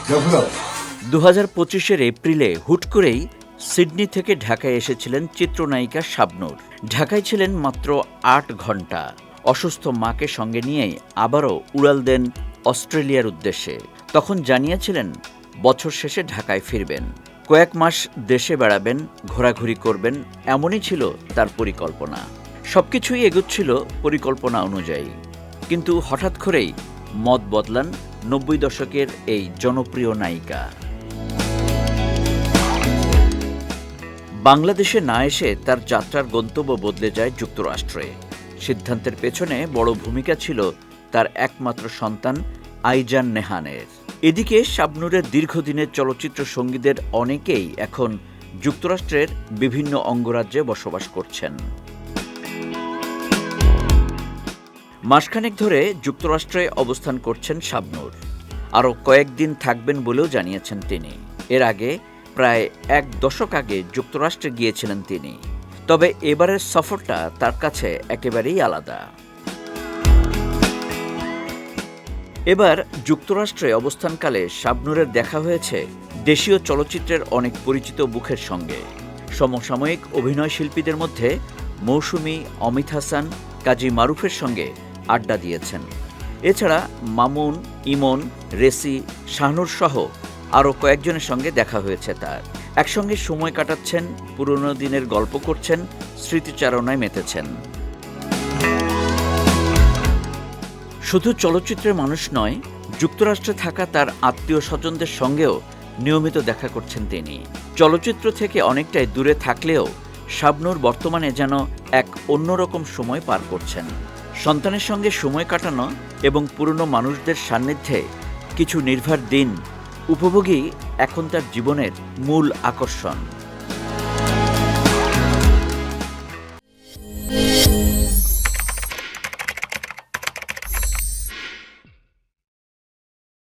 2025-এর এপ্রিলে হুট করেই সিডনি থেকে ঢাকায় এসেছিলেন চিত্রনায়িকা শাবনূর। ঢাকায় ছিলেন মাত্র 8 ঘন্টা। অসুস্থ মাকে সঙ্গে নিয়েই আবারও উড়াল দেন অস্ট্রেলিয়ার উদ্দেশ্যে। তখন জানিয়েছিলেন বছর শেষে ঢাকায় ফিরবেন, কয়েক মাস দেশে বেড়াবেন, ঘোরাঘুরি করবেন, এমনই ছিল তার পরিকল্পনা। সবকিছুই এগোচ্ছিল পরিকল্পনা অনুযায়ী, কিন্তু হঠাৎ করেই মত বদলান 90 দশকের এই জনপ্রিয় নায়িকা। বাংলাদেশে না এসে তার যাত্রার গন্তব্য বদলে যায় যুক্তরাষ্ট্রে। সিদ্ধান্তের পেছনে বড় ভূমিকা ছিল তার একমাত্র সন্তান আইজান নেহানের। এদিকে শাবনূরের দীর্ঘদিনের চলচ্চিত্র সঙ্গীদের অনেকেই এখন যুক্তরাষ্ট্রের বিভিন্ন অঙ্গরাজ্যে বসবাস করছেন। মাসখানেক ধরে যুক্তরাষ্ট্রে অবস্থান করছেন শাবনূর। আরও কয়েকদিন থাকবেন বলেও জানিয়েছেন তিনি। এর আগে প্রায় 1 দশক আগে যুক্তরাষ্ট্রে গিয়েছিলেন তিনি। তবে এবারের সফরটা তার কাছে একেবারেই আলাদা। এবার যুক্তরাষ্ট্রে অবস্থানকালে শাবনূরের দেখা হয়েছে দেশীয় চলচ্চিত্রের অনেক পরিচিত মুখের সঙ্গে। সমসাময়িক অভিনয় শিল্পীদের মধ্যে মৌসুমী, অমিত হাসান, কাজী মারুফের সঙ্গে আড্ডা দিয়েছেন। এছাড়া মামুন, ইমন, রেসি, শাহনূর সহ আরও কয়েকজনের সঙ্গে দেখা হয়েছে তার। একসঙ্গে সময় কাটাচ্ছেন, পুরনো দিনের গল্প করছেন, স্মৃতিচারণায় মেতেছেন। শুধু চলচ্চিত্রের মানুষ নয়, যুক্তরাষ্ট্রে থাকা তার আত্মীয় স্বজনদের সঙ্গেও নিয়মিত দেখা করছেন তিনি। চলচ্চিত্র থেকে অনেকটাই দূরে থাকলেও শাবনূর বর্তমানে যেন এক অন্যরকম সময় পার করছেন। সন্তানের সঙ্গে সময় কাটানো এবং পুরনো মানুষদের সান্নিধ্যে কিছু নির্ভার দিন উপভোগই এখন তার জীবনের মূল আকর্ষণ।